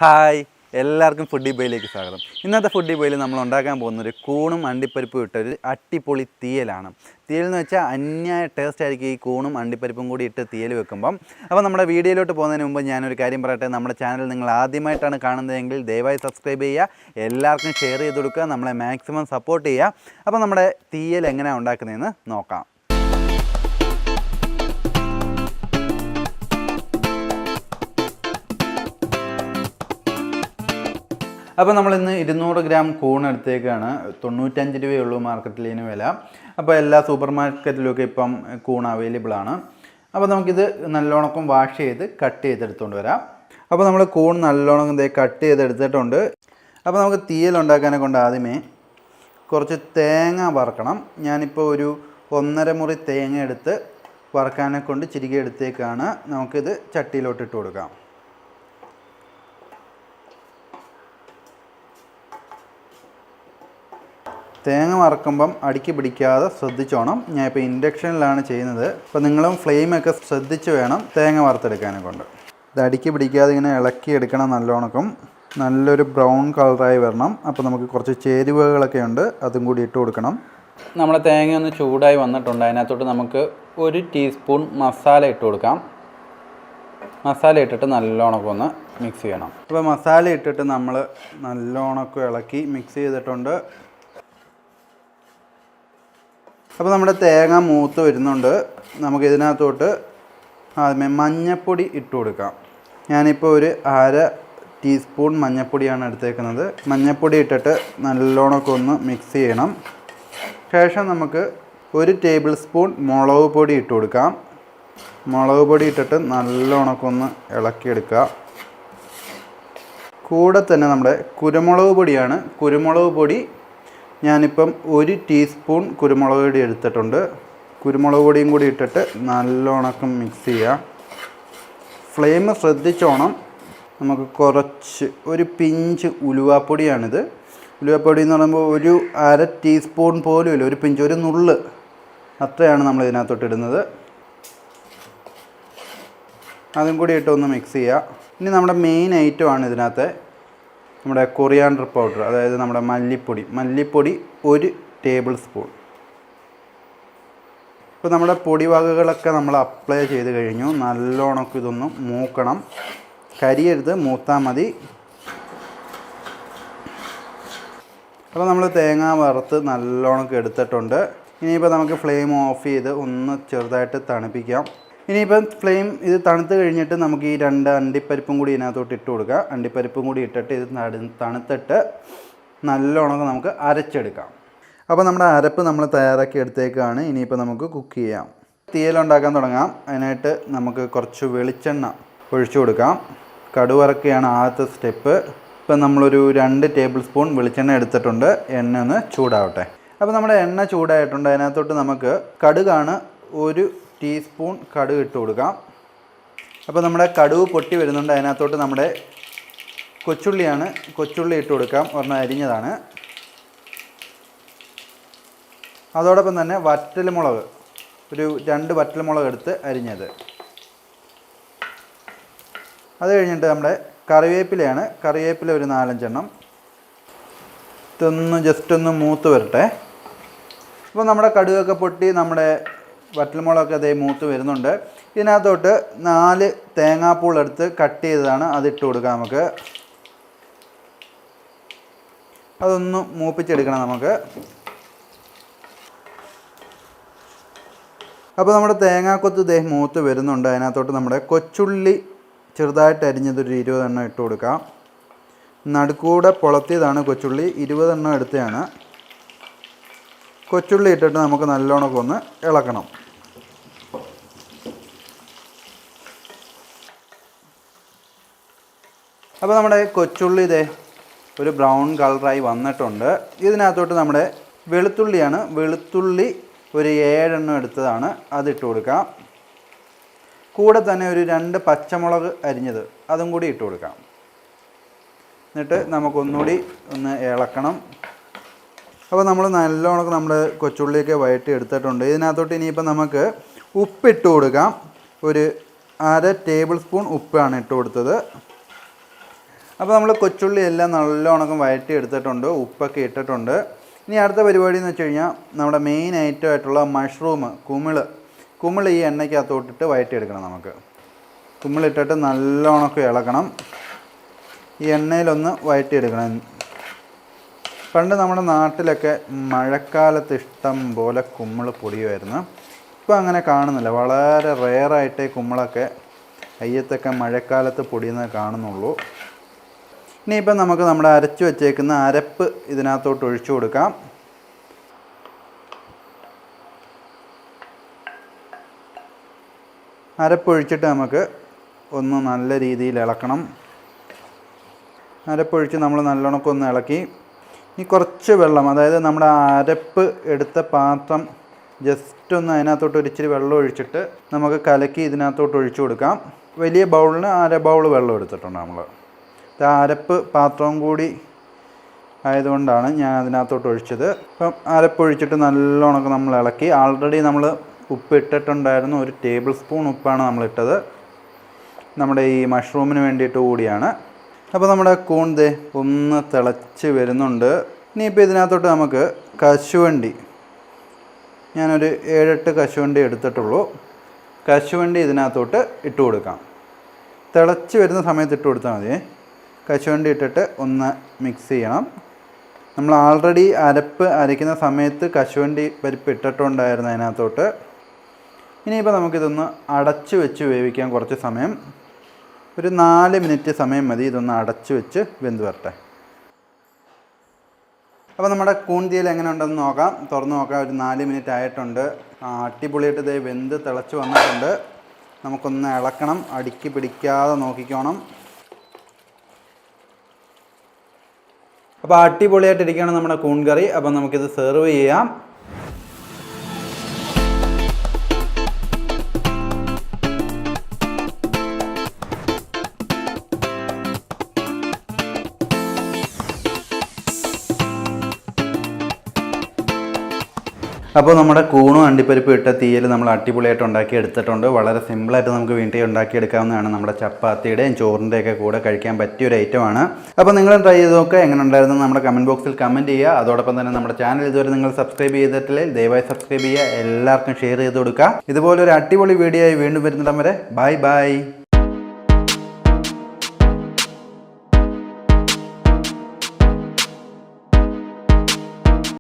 Hi, എല്ലാവർക്കും foodie ബോയിലേക്ക് സ്വാഗതം. ഇന്നത്തെ ഫുഡി ബോയിൽ നമ്മൾ ഉണ്ടാക്കാൻ പോകുന്നൊരു കൂണും അണ്ടിപ്പരിപ്പും ഇട്ടൊരു അട്ടിപ്പൊളി തീയലാണ്. തീയൽ എന്ന് വെച്ചാൽ അന്യായ ടേസ്റ്റ് ആയിരിക്കും ഈ കൂണും അണ്ടിപ്പരിപ്പും കൂടി ഇട്ട് തീയൽ വെക്കുമ്പം. അപ്പോൾ നമ്മുടെ വീഡിയോയിലോട്ട് പോകുന്നതിന് മുമ്പ് ഞാനൊരു കാര്യം പറയട്ടെ. നമ്മുടെ ചാനൽ നിങ്ങൾ ആദ്യമായിട്ടാണ് കാണുന്നതെങ്കിൽ ദയവായി സബ്സ്ക്രൈബ് ചെയ്യുക, എല്ലാവർക്കും ഷെയർ ചെയ്ത് കൊടുക്കുക, നമ്മളെ മാക്സിമം സപ്പോർട്ട് ചെയ്യുക. അപ്പോൾ നമ്മുടെ തീയൽ എങ്ങനെയാണ് ഉണ്ടാക്കുന്നതെന്ന് നോക്കാം. അപ്പോൾ നമ്മളിന്ന് 200 ഗ്രാം കൂൺ എടുത്തേക്കാണ്. 95 രൂപയുള്ളൂ മാർക്കറ്റിൽ ഇതിന് വില. അപ്പോൾ എല്ലാ സൂപ്പർ മാർക്കറ്റിലൊക്കെ ഇപ്പം കൂൺ അവൈലബിൾ ആണ്. അപ്പോൾ നമുക്കിത് നല്ലോണം വാഷ് ചെയ്ത് കട്ട് ചെയ്തെടുത്തുകൊണ്ട് വരാം. അപ്പോൾ നമ്മൾ കൂൺ നല്ലോണം കട്ട് ചെയ്തെടുത്തിട്ടുണ്ട്. അപ്പോൾ നമുക്ക് തീയൽ ഉണ്ടാക്കാനെ കൊണ്ട് ആദ്യമേ കുറച്ച് തേങ്ങ വറുക്കണം. ഞാനിപ്പോൾ ഒരു 1.5 മുറി തേങ്ങ എടുത്ത് വറുക്കാനെ കൊണ്ട് ചിരികെ എടുത്തേക്കാണ്. നമുക്കിത് ചട്ടിയിലോട്ട് ഇട്ട് കൊടുക്കാം. തേങ്ങ വറക്കുമ്പം അടിക്ക് പിടിക്കാതെ ശ്രദ്ധിച്ചോണം. ഞാൻ ഇപ്പോൾ ഇൻഡക്ഷനിലാണ് ചെയ്യുന്നത്. അപ്പോൾ നിങ്ങളും ഫ്ലെയിമൊക്കെ ശ്രദ്ധിച്ച് വേണം തേങ്ങ വറുത്തെടുക്കാനെ കൊണ്ട്. ഇത് അടിക്ക് പിടിക്കാതെ ഇങ്ങനെ ഇളക്കിയെടുക്കണം. നല്ലോണം നല്ലൊരു ബ്രൗൺ കളറായി വരണം. അപ്പോൾ നമുക്ക് കുറച്ച് ചേരുവകളൊക്കെ ഉണ്ട്, അതും കൂടി ഇട്ട് കൊടുക്കണം. നമ്മുടെ തേങ്ങ ഒന്ന് ചൂടായി വന്നിട്ടുണ്ട്. അതിനകത്തോട്ട് നമുക്ക് 1 ടീസ്പൂൺ മസാല ഇട്ട് കൊടുക്കാം. മസാല ഇട്ടിട്ട് നല്ലോണം ഒന്ന് മിക്സ് ചെയ്യണം. അപ്പോൾ മസാല ഇട്ടിട്ട് നമ്മൾ നല്ലോണം ഇളക്കി മിക്സ് ചെയ്തിട്ടുണ്ട്. അപ്പോൾ നമ്മുടെ തേങ്ങ മൂത്ത് വരുന്നുണ്ട്. നമുക്കിതിനകത്തോട്ട് ആദ്യമേ മഞ്ഞൾപ്പൊടി ഇട്ട് കൊടുക്കാം. ഞാനിപ്പോൾ ഒരു 1/2 ടീസ്പൂൺ മഞ്ഞൾപ്പൊടിയാണ് എടുത്തേക്കുന്നത്. മഞ്ഞൾപ്പൊടി ഇട്ടിട്ട് നല്ലോണം ഒന്ന് മിക്സ് ചെയ്യണം. ശേഷം നമുക്ക് 1 ടേബിൾ സ്പൂൺ മുളക് പൊടി ഇട്ട് കൊടുക്കാം. മുളക് പൊടി ഇട്ടിട്ട് നല്ലോണം ഒന്ന് ഇളക്കിയെടുക്കുക. കൂടെ തന്നെ നമ്മുടെ കുരുമുളക് പൊടിയാണ്. കുരുമുളക് പൊടി ഞാനിപ്പം 1 ടീസ്പൂൺ കുരുമുളക് പൊടി എടുത്തിട്ടുണ്ട്. കുരുമുളക് പൊടിയും കൂടി ഇട്ടിട്ട് നല്ലോണം മിക്സ് ചെയ്യുക. ഫ്ലെയിം ശ്രദ്ധിച്ചോണം. നമുക്ക് കുറച്ച് ഒരു പിഞ്ച് ഉലുവാപ്പൊടിയാണിത്. ഉലുവാപ്പൊടി എന്ന് പറയുമ്പോൾ ഒരു 1/2 ടീസ്പൂൺ പോലും ഇല്ല, ഒരു പിഞ്ച്, ഒരു നുള്ള് അത്രയാണ് നമ്മൾ ഇതിനകത്തോട്ട് ഇടുന്നത്. അതും കൂടി ഇട്ടൊന്ന് മിക്സ് ചെയ്യുക. ഇനി നമ്മുടെ മെയിൻ ഐറ്റമാണ് ഇതിനകത്ത് നമ്മുടെ കൊറിയാണ്ടർ പൗഡർ, അതായത് നമ്മുടെ മല്ലിപ്പൊടി 1 ടേബിൾ സ്പൂൺ. ഇപ്പോൾ നമ്മുടെ പൊടിവകകളൊക്കെ നമ്മൾ അപ്ലൈ ചെയ്ത് കഴിഞ്ഞു. നല്ലോണം ഇതൊന്ന് മൂക്കണം. കരിയരുത്, മൂത്താൽ മതി. അപ്പോൾ നമ്മൾ തേങ്ങ വറുത്ത് നല്ലോണം എടുത്തിട്ടുണ്ട്. ഇനിയിപ്പോൾ നമുക്ക് ഫ്ലെയിം ഓഫ് ചെയ്ത് ഒന്ന് ചെറുതായിട്ട് തണുപ്പിക്കാം. ഇനിയിപ്പം ഫ്ലെയിം ഇത് തണുത്ത് കഴിഞ്ഞിട്ട് നമുക്ക് ഈ 2 അണ്ടിപ്പരിപ്പും കൂടി ഇതിനകത്തോട്ട് ഇട്ട് കൊടുക്കുക. അണ്ടിപ്പരിപ്പും കൂടി ഇട്ടിട്ട് ഇത് തണുത്തിട്ട് നല്ലോണം നമുക്ക് അരച്ചെടുക്കാം. അപ്പോൾ നമ്മുടെ അരപ്പ് നമ്മൾ തയ്യാറാക്കി എടുത്തേക്കാണ്. ഇനിയിപ്പോൾ നമുക്ക് കുക്ക് ചെയ്യാം. തീയലുണ്ടാക്കാൻ തുടങ്ങാം. അതിനായിട്ട് നമുക്ക് കുറച്ച് വെളിച്ചെണ്ണ ഒഴിച്ചു കൊടുക്കാം. കടുവറക്കുകയാണ് ആദ്യത്തെ സ്റ്റെപ്പ്. ഇപ്പം നമ്മളൊരു 2 ടേബിൾ സ്പൂൺ വെളിച്ചെണ്ണ എടുത്തിട്ടുണ്ട്. എണ്ണ ഒന്ന് ചൂടാവട്ടെ. അപ്പോൾ നമ്മുടെ എണ്ണ ചൂടായിട്ടുണ്ട്. അതിനകത്തോട്ട് നമുക്ക് കടുകാണ് 1 ടീസ്പൂൺ കടുക് ഇട്ട് കൊടുക്കാം. അപ്പോൾ നമ്മുടെ കടുക് പൊട്ടി വരുന്നുണ്ട്. അതിനകത്തോട്ട് നമ്മുടെ കൊച്ചുള്ളി ഇട്ട് കൊടുക്കാം. ഒരെണ്ണം അരിഞ്ഞതാണ്. അതോടൊപ്പം തന്നെ വറ്റൽമുളക്, ഒരു 2 വറ്റൽമുളക് എടുത്ത് അരിഞ്ഞത്. അത് കഴിഞ്ഞിട്ട് നമ്മുടെ കറിവേപ്പിലയാണ്. കറിവേപ്പില ഒരു 4-5 എണ്ണം. ഇതൊന്ന് ജസ്റ്റ് ഒന്ന് മൂത്ത് വരട്ടെ. അപ്പോൾ നമ്മുടെ കടുകൊക്കെ പൊട്ടി നമ്മുടെ വറ്റൽമുളകൊക്കെ അതേ മൂത്ത് വരുന്നുണ്ട്. ഇതിനകത്തോട്ട് 4 തേങ്ങാപ്പൂൾ എടുത്ത് കട്ട് ചെയ്തതാണ്, അതിട്ട് കൊടുക്കാം. നമുക്ക് അതൊന്ന് മൂപ്പിച്ചെടുക്കണം നമുക്ക്. അപ്പോൾ നമ്മുടെ തേങ്ങാക്കൊത്ത് മൂത്ത് വരുന്നുണ്ട്. അതിനകത്തോട്ട് നമ്മുടെ കൊച്ചുള്ളി ചെറുതായിട്ട് അരിഞ്ഞതൊരു 20 എണ്ണം ഇട്ട് കൊടുക്കാം. നടുക്കൂടെ പൊളത്തിയതാണ് കൊച്ചുള്ളി, 20 എണ്ണം എടുത്തതാണ്. കൊച്ചുള്ളി ഇട്ടിട്ട് നമുക്ക് നല്ലോണം ഒന്ന് ഇളക്കണം. അപ്പോൾ നമ്മുടെ കൊച്ചുള്ളി ഒരു ബ്രൗൺ കളറായി വന്നിട്ടുണ്ട്. ഇതിനകത്തോട്ട് നമ്മുടെ വെളുത്തുള്ളിയാണ്. വെളുത്തുള്ളി ഒരു 7 എണ്ണം എടുത്തതാണ്, അതിട്ട് കൊടുക്കാം. കൂടെ തന്നെ ഒരു 2 പച്ചമുളക് അരിഞ്ഞത്, അതും കൂടി ഇട്ട് കൊടുക്കാം. എന്നിട്ട് നമുക്കൊന്നുകൂടി ഒന്ന് ഇളക്കണം. അപ്പോൾ നമ്മൾ നല്ലോണം നമ്മുടെ കൊച്ചുള്ളിയൊക്കെ വഴറ്റി എടുത്തിട്ടുണ്ട്. ഇതിനകത്തോട്ട് ഇനിയിപ്പോൾ നമുക്ക് ഉപ്പിട്ട് കൊടുക്കാം. ഒരു 1/2 ടേബിൾ സ്പൂൺ ഉപ്പാണ് ഇട്ട് കൊടുത്തത്. അപ്പോൾ നമ്മൾ കൊച്ചുള്ളി എല്ലാം നല്ലോണം വഴറ്റി എടുത്തിട്ടുണ്ട്, ഉപ്പൊക്കെ ഇട്ടിട്ടുണ്ട്. ഇനി അടുത്ത പരിപാടി എന്ന് വെച്ച് കഴിഞ്ഞാൽ നമ്മുടെ മെയിൻ ഐറ്റം ആയിട്ടുള്ള മഷ്റൂം, കുമിൾ ഈ എണ്ണയ്ക്കകത്തോട്ടിട്ട് വഴറ്റിയെടുക്കണം. നമുക്ക് കുമിളിട്ടിട്ട് നല്ലോണമൊക്കെ ഇളക്കണം, ഈ എണ്ണയിലൊന്ന് വഴറ്റിയെടുക്കണം. പണ്ട് നമ്മുടെ നാട്ടിലൊക്കെ മഴക്കാലത്ത് ഇഷ്ടം പോലെ കുമ്മിൾ പൊടിയുമായിരുന്നു. ഇപ്പോൾ അങ്ങനെ കാണുന്നില്ല, വളരെ റെയറായിട്ടേ കുമ്മിളൊക്കെ അയ്യത്തൊക്കെ മഴക്കാലത്ത് പൊടിയുന്നത് കാണുന്നുള്ളൂ. ഇനിയിപ്പം നമുക്ക് നമ്മുടെ അരച്ച് വെച്ചേക്കുന്ന അരപ്പ് ഇതിനകത്തോട്ട് ഒഴിച്ചു കൊടുക്കാം. അരപ്പൊഴിച്ചിട്ട് നമുക്ക് ഒന്ന് നല്ല രീതിയിൽ ഇളക്കണം. അരപ്പൊഴിച്ച് നമ്മൾ നല്ലോണം ഒന്ന് ഇളക്കി ഇനി കുറച്ച് വെള്ളം, അതായത് നമ്മുടെ അരപ്പ് എടുത്ത പാത്രം ജസ്റ്റ് ഒന്ന് അതിനകത്തോട്ട് ഒരിച്ചിരി വെള്ളം ഒഴിച്ചിട്ട് നമുക്ക് കലക്കി ഇതിനകത്തോട്ട് ഒഴിച്ചു കൊടുക്കാം. വലിയ ബൗളിന് 1/2 ബൗൾ വെള്ളം എടുത്തിട്ടുണ്ട് നമ്മൾ. അരപ്പ് പാത്രവും കൂടി ആയതുകൊണ്ടാണ് ഞാൻ അതിനകത്തോട്ട് ഒഴിച്ചത്. അപ്പം അരപ്പൊഴിച്ചിട്ട് നല്ലോണം നമ്മൾ ഇളക്കി. ആൾറെഡി നമ്മൾ ഉപ്പ് ഇട്ടിട്ടുണ്ടായിരുന്നു, 1 ടേബിൾ സ്പൂൺ ഉപ്പാണ് നമ്മളിട്ടത്. നമ്മുടെ ഈ മഷ്റൂമിന് വേണ്ടിയിട്ട് കൂടിയാണ്. അപ്പോൾ നമ്മുടെ കൂൺ ദേ ഒന്ന് തിളച്ച് വരുന്നുണ്ട്. ഇനിയിപ്പോൾ ഇതിനകത്തോട്ട് നമുക്ക് കശുവണ്ടി, ഞാനൊരു 7-8 കശുവണ്ടി എടുത്തിട്ടുള്ളൂ. കശുവണ്ടി ഇതിനകത്തോട്ട് ഇട്ട് കൊടുക്കാം. തിളച്ച് വരുന്ന സമയത്ത് ഇട്ട് കൊടുത്താൽ മതി. കശുവണ്ടി ഇട്ടിട്ട് ഒന്ന് മിക്സ് ചെയ്യണം. നമ്മൾ ആൾറെഡി അരപ്പ് അരയ്ക്കുന്ന സമയത്ത് കശുവണ്ടി പരിപ്പ് ഇട്ടിട്ടുണ്ടായിരുന്നു അതിനകത്തോട്ട്. ഇനിയിപ്പോൾ നമുക്കിതൊന്ന് അടച്ച് വെച്ച് വേവിക്കാൻ കുറച്ച് സമയം, ഒരു 4 മിനിറ്റ് സമയം മതി. ഇതൊന്ന് അടച്ച് വെച്ച് വെന്ത് വരട്ടെ. അപ്പോൾ നമ്മുടെ കൂൺ തീയൽ എങ്ങനെ ഉണ്ടെന്ന് നോക്കാം, തുറന്ന് നോക്കാം. ഒരു 4 മിനിറ്റ് ആയിട്ടുണ്ട്. അടിപൊളിയായിട്ട് ഇതേ വെന്ത് തിളച്ച് വന്നിട്ടുണ്ട്. നമുക്കൊന്ന് ഇളക്കണം, അടുക്കി പിടിക്കാതെ നോക്കിക്കോണം. അപ്പോൾ അടിപൊളിയായിട്ടിരിക്കുകയാണ് നമ്മുടെ കൂൺ കറി. അപ്പോൾ നമുക്കിത് സെർവ് ചെയ്യാം. അപ്പോൾ നമ്മുടെ കൂണും അണ്ടിപ്പരിപ്പും ഇട്ട തീയൽ നമ്മൾ അടിപൊളിയായിട്ട് ഉണ്ടാക്കി എടുത്തിട്ടുണ്ട്. വളരെ സിമ്പിളായിട്ട് നമുക്ക് വീട്ടിൽ ഉണ്ടാക്കിയെടുക്കാവുന്നതാണ്. നമ്മുടെ ചപ്പാത്തിയുടെയും ചോറിൻ്റെയൊക്കെ കൂടെ കഴിക്കാൻ പറ്റിയൊരു ഐറ്റമാണ്. അപ്പോൾ നിങ്ങളും ട്രൈ ചെയ്ത് നോക്കുക, എങ്ങനെ ഉണ്ടായിരുന്നു നമ്മുടെ കമൻറ്റ് ബോക്സിൽ കമൻറ്റ് ചെയ്യുക. അതോടൊപ്പം തന്നെ നമ്മുടെ ചാനൽ ഇതുവരെ നിങ്ങൾ സബ്സ്ക്രൈബ് ചെയ്തിട്ടില്ലേ, ദയവായി സബ്സ്ക്രൈബ് ചെയ്യുക, എല്ലാവർക്കും ഷെയർ ചെയ്ത് കൊടുക്കുക. ഇതുപോലൊരു അടിപൊളി വീഡിയോ ആയി വീണ്ടും വരുന്നിടം വരെ ബൈ ബൈ.